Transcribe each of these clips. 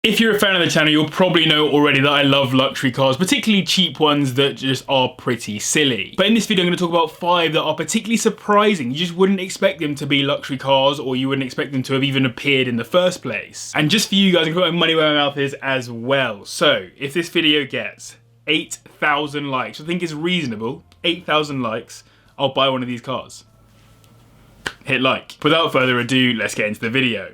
If you're a fan of the channel, you'll probably know already that I love luxury cars, particularly cheap ones that just are pretty silly. But in this video, I'm going to talk about 5 that are particularly surprising. You just wouldn't expect them to be luxury cars, or you wouldn't expect them to have even appeared in the first place. And just for you guys, I can put my money where my mouth is as well. So, if this video gets 8,000 likes, I think is reasonable, 8,000 likes, I'll buy one of these cars. Hit like. Without further ado, let's get into the video.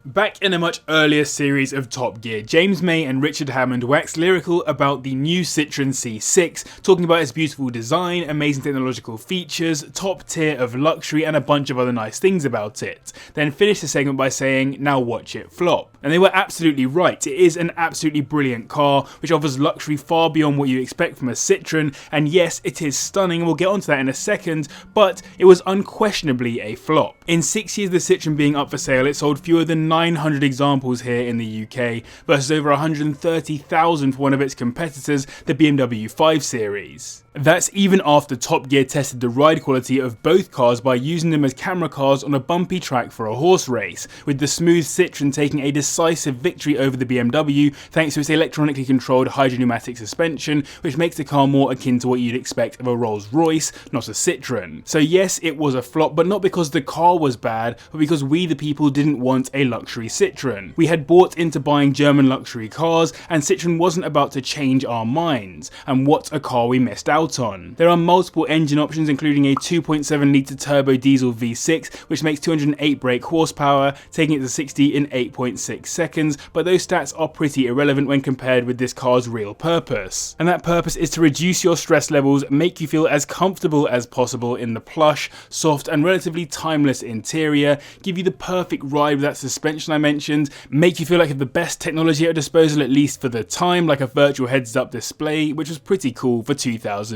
Back in a much earlier series of Top Gear, James May and Richard Hammond waxed lyrical about the new Citroen C6, talking about its beautiful design, amazing technological features, top tier of luxury, and a bunch of other nice things about it. Then finished the segment by saying, now watch it flop. And they were absolutely right. It is an absolutely brilliant car, which offers luxury far beyond what you expect from a Citroen, and yes, it is stunning, and we'll get onto that in a second, but it was unquestionably a flop. In 6 years of the Citroen being up for sale, it sold fewer than 900 examples here in the UK versus over 130,000 for one of its competitors, the BMW 5 Series. That's even after Top Gear tested the ride quality of both cars by using them as camera cars on a bumpy track for a horse race, with the smooth Citroen taking a decisive victory over the BMW thanks to its electronically controlled hydropneumatic suspension, which makes the car more akin to what you'd expect of a Rolls-Royce, not a Citroen. So yes, it was a flop, but not because the car was bad, but because we the people didn't want a luxury Citroen. We had bought into buying German luxury cars, and Citroen wasn't about to change our minds, and what a car we missed out on. There are multiple engine options, including a 2.7 litre turbo diesel V6, which makes 208 brake horsepower, taking it to 60 in 8.6 seconds, but those stats are pretty irrelevant when compared with this car's real purpose. And that purpose is to reduce your stress levels, make you feel as comfortable as possible in the plush, soft, and relatively timeless interior, give you the perfect ride with that suspension I mentioned, make you feel like you have the best technology at your disposal, at least for the time, like a virtual heads-up display, which was pretty cool for 2006.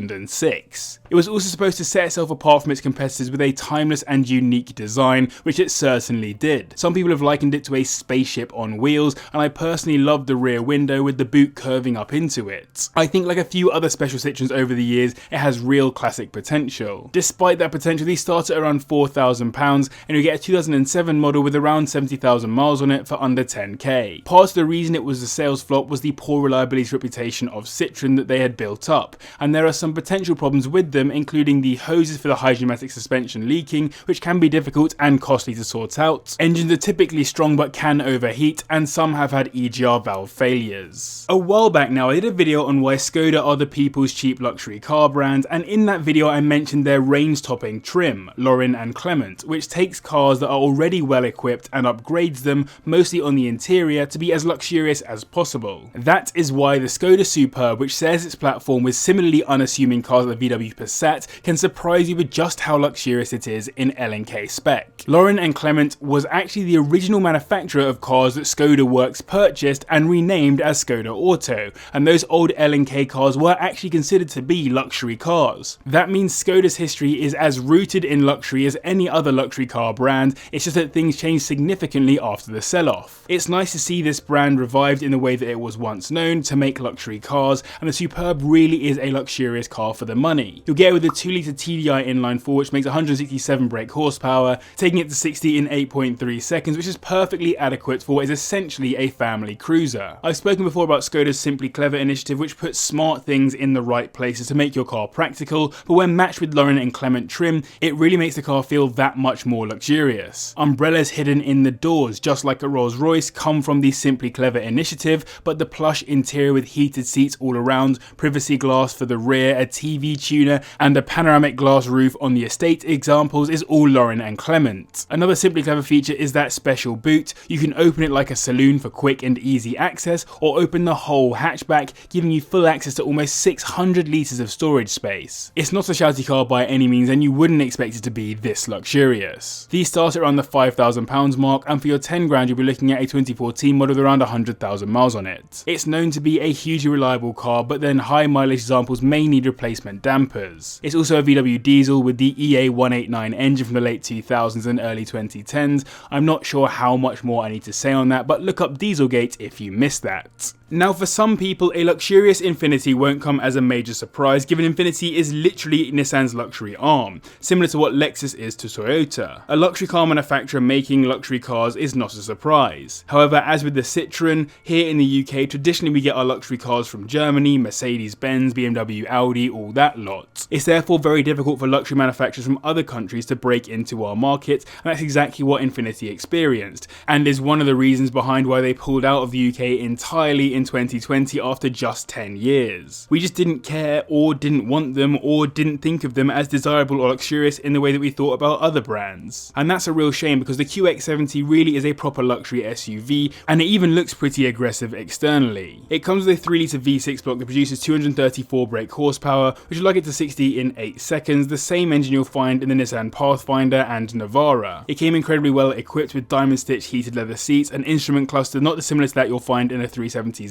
It was also supposed to set itself apart from its competitors with a timeless and unique design, which it certainly did. Some people have likened it to a spaceship on wheels, and I personally loved the rear window with the boot curving up into it. I think like a few other special Citroens over the years, it has real classic potential. Despite that potential, these start at around £4,000, and you get a 2007 model with around 70,000 miles on it for under 10k. Part of the reason it was a sales flop was the poor reliability reputation of Citroen that they had built up, and there are some potential problems with them, including the hoses for the hydropneumatic suspension leaking, which can be difficult and costly to sort out. Engines are typically strong but can overheat, and some have had EGR valve failures. A while back now, I did a video on why Skoda are the people's cheap luxury car brand, and in that video I mentioned their range-topping trim, Lauren and Clement, which takes cars that are already well equipped and upgrades them, mostly on the interior, to be as luxurious as possible. That is why the Skoda Superb, which shares its platform with similarly unassuming cars like the VW Passat, can surprise you with just how luxurious it is in L&K spec. Lauren and Clement was actually the original manufacturer of cars that Skoda Works purchased and renamed as Skoda Auto, and those old L&K cars were actually considered to be luxury cars. That means Skoda's history is as rooted in luxury as any other luxury car brand, it's just that things changed significantly after the sell-off. It's nice to see this brand revived in the way that it was once known, to make luxury cars, and the Superb really is a luxurious car for the money. You'll get it with a 2 litre TDI inline-4, which makes 167 brake horsepower, taking it to 60 in 8.3 seconds, which is perfectly adequate for what is essentially a family cruiser. I've spoken before about Skoda's Simply Clever initiative, which puts smart things in the right places to make your car practical, but when matched with Lauren and Clement trim, it really makes the car feel that much more luxurious. Umbrellas hidden in the doors, just like a Rolls-Royce, come from the Simply Clever initiative, but the plush interior with heated seats all around, privacy glass for the rear, a TV tuner, and a panoramic glass roof on the estate examples is all Lauren and Clement. Another Simply Clever feature is that special boot. You can open it like a saloon for quick and easy access, or open the whole hatchback, giving you full access to almost 600 litres of storage space. It's not a shouty car by any means, and you wouldn't expect it to be this luxurious. These start around the £5,000 mark, and for your 10 grand you'll be looking at a 2014 model with around 100,000 miles on it. It's known to be a hugely reliable car, but then high mileage examples may need replacement dampers. It's also a VW diesel with the EA189 engine from the late 2000s and early 2010s. I'm not sure how much more I need to say on that, but look up Dieselgate if you missed that. Now for some people, a luxurious Infiniti won't come as a major surprise, given Infiniti is literally Nissan's luxury arm, similar to what Lexus is to Toyota. A luxury car manufacturer making luxury cars is not a surprise. However, as with the Citroen, here in the UK traditionally we get our luxury cars from Germany, Mercedes-Benz, BMW, Audi, all that lot. It's therefore very difficult for luxury manufacturers from other countries to break into our market, and that's exactly what Infiniti experienced, and is one of the reasons behind why they pulled out of the UK entirely in 2020 after just 10 years. We just didn't care, or didn't want them, or didn't think of them as desirable or luxurious in the way that we thought about other brands. And that's a real shame, because the QX70 really is a proper luxury SUV, and it even looks pretty aggressive externally. It comes with a 3-litre V6 block that produces 234 brake horsepower, which will lug it to 60 in 8 seconds, the same engine you'll find in the Nissan Pathfinder and Navara. It came incredibly well equipped with diamond stitch heated leather seats, an instrument cluster not dissimilar to that you'll find in a 370Z,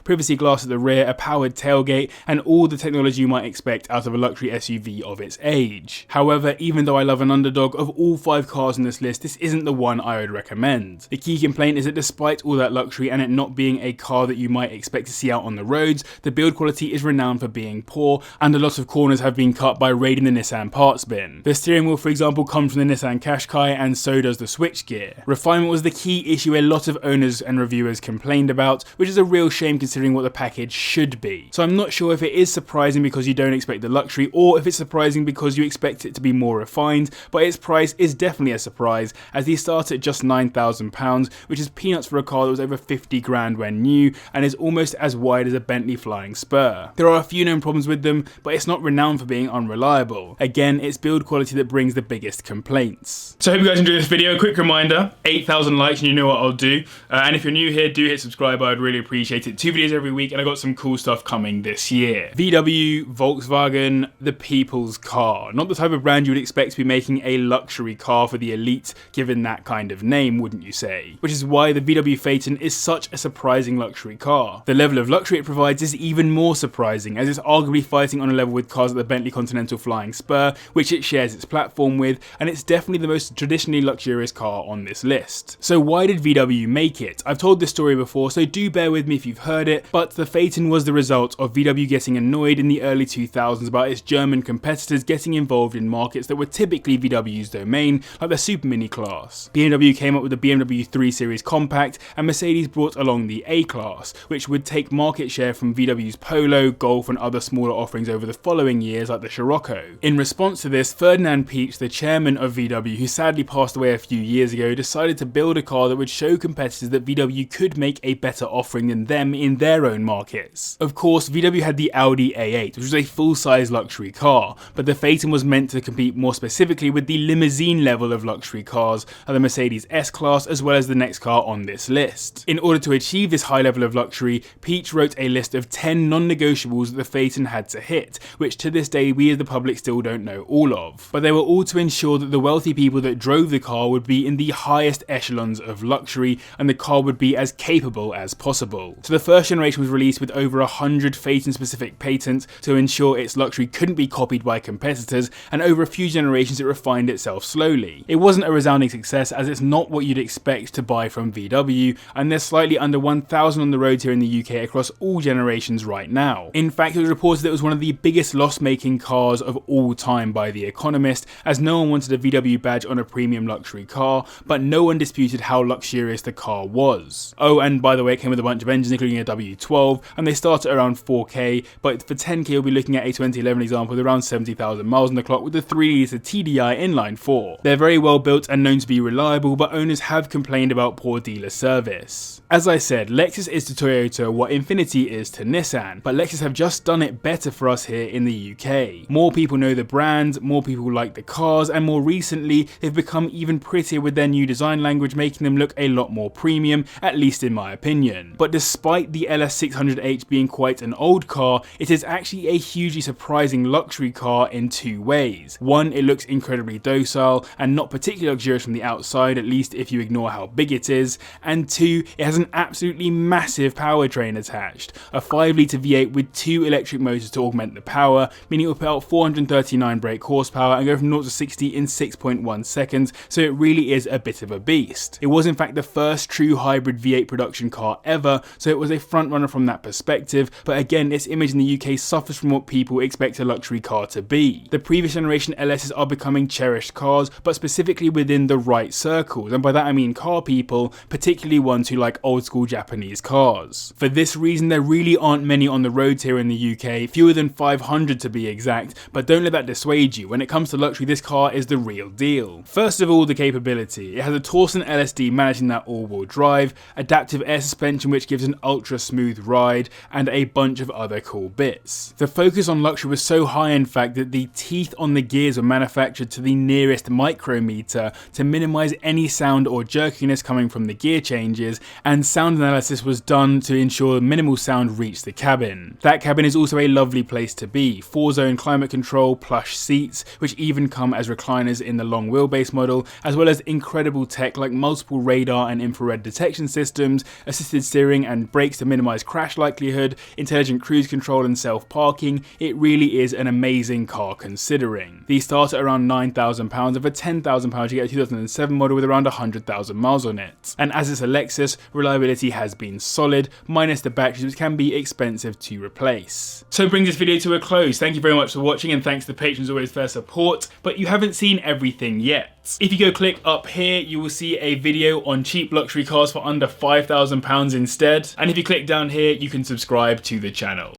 privacy glass at the rear, a powered tailgate, and all the technology you might expect out of a luxury SUV of its age. However, even though I love an underdog, of all 5 cars on this list, this isn't the one I would recommend. The key complaint is that despite all that luxury and it not being a car that you might expect to see out on the roads, the build quality is renowned for being poor, and a lot of corners have been cut by raiding the Nissan parts bin. The steering wheel, for example, comes from the Nissan Qashqai, and so does the switchgear. Refinement was the key issue a lot of owners and reviewers complained about, which is a real shame considering what the package should be. So I'm not sure if it is surprising because you don't expect the luxury, or if it's surprising because you expect it to be more refined, but its price is definitely a surprise, as these start at just £9,000, which is peanuts for a car that was over 50 grand when new, and is almost as wide as a Bentley Flying Spur. There are a few known problems with them, but it's not renowned for being unreliable. Again, it's build quality that brings the biggest complaints. So I hope you guys enjoyed this video. Quick reminder, 8,000 likes and you know what I'll do. And if you're new here, do hit subscribe, I'd really appreciate it. 2 videos every week, and I got some cool stuff coming this year. VW, Volkswagen, the people's car. Not the type of brand you would expect to be making a luxury car for the elite, given that kind of name, wouldn't you say? Which is why the VW Phaeton is such a surprising luxury car. The level of luxury it provides is even more surprising, as it's arguably fighting on a level with cars like the Bentley Continental Flying Spur, which it shares its platform with, and it's definitely the most traditionally luxurious car on this list. So why did VW make it? I've told this story before, so do bear with me if you've heard it, but the Phaeton was the result of VW getting annoyed in the early 2000s about its German competitors getting involved in markets that were typically VW's domain, like the Super Mini class. BMW came up with the BMW 3 Series Compact, and Mercedes brought along the A-Class, which would take market share from VW's Polo, Golf, and other smaller offerings over the following years, like the Scirocco. In response to this, Ferdinand Piëch, the chairman of VW, who sadly passed away a few years ago, decided to build a car that would show competitors that VW could make a better offering than them in their own markets. Of course, VW had the Audi A8, which was a full-size luxury car, but the Phaeton was meant to compete more specifically with the limousine level of luxury cars, like the Mercedes S-Class, as well as the next car on this list. In order to achieve this high level of luxury, Piëch wrote a list of 10 non-negotiables that the Phaeton had to hit, which to this day we as the public still don't know all of. But they were all to ensure that the wealthy people that drove the car would be in the highest echelons of luxury, and the car would be as capable as possible. So the first generation was released with over 100 Phaeton-specific patents to ensure its luxury couldn't be copied by competitors, and over a few generations it refined itself slowly. It wasn't a resounding success, as it's not what you'd expect to buy from VW, and there's slightly under 1,000 on the road here in the UK across all generations right now. In fact, it was reported that it was one of the biggest loss-making cars of all time by The Economist, as no one wanted a VW badge on a premium luxury car, but no one disputed how luxurious the car was. Oh, and by the way, it came with a bunch of engines, including a W12, and they start at around 4k, but for 10k you'll be looking at a 2011 example with around 70,000 miles on the clock with a 3-litre TDI inline 4. They're very well built and known to be reliable, but owners have complained about poor dealer service. As I said, Lexus is to Toyota what Infiniti is to Nissan, but Lexus have just done it better for us here in the UK. More people know the brand, more people like the cars, and more recently they've become even prettier with their new design language, making them look a lot more premium, at least in my opinion. But despite the LS600h being quite an old car, it is actually a hugely surprising luxury car in two ways. One, it looks incredibly docile and not particularly luxurious from the outside, at least if you ignore how big it is, and two, it has an absolutely massive powertrain attached, a 5-litre V8 with 2 electric motors to augment the power, meaning it will put out 439 brake horsepower and go from 0 to 60 in 6.1 seconds, so it really is a bit of a beast. It was in fact the first true hybrid V8 production car ever, so it was a front runner from that perspective, but again, its image in the UK suffers from what people expect a luxury car to be. The previous generation LSs are becoming cherished cars, but specifically within the right circles, and by that I mean car people, particularly ones who like old school Japanese cars. For this reason, there really aren't many on the roads here in the UK, fewer than 500 to be exact, but don't let that dissuade you. When it comes to luxury, this car is the real deal. First of all, the capability. It has a Torsen LSD managing that all-wheel drive, adaptive air suspension which gives an ultra smooth ride, and a bunch of other cool bits. The focus on luxury was so high in fact that the teeth on the gears were manufactured to the nearest micrometer to minimize any sound or jerkiness coming from the gear changes, and sound analysis was done to ensure minimal sound reached the cabin. That cabin is also a lovely place to be. 4-zone climate control, plush seats, which even come as recliners in the long wheelbase model, as well as incredible tech like multiple radar and infrared detection systems, assisted steering and brakes to minimize crash likelihood, intelligent cruise control and self-parking. It really is an amazing car considering. These start at around £9,000, and for £10,000 you get a 2007 model with around 100,000 miles on it. And as it's a Lexus, reliability has been solid, minus the batteries which can be expensive to replace. So it brings this video to a close. Thank you very much for watching, and thanks to the patrons always for their support, but you haven't seen everything yet. If you go click up here, you will see a video on cheap luxury cars for under £5,000 instead, and if you click down here, you can subscribe to the channel.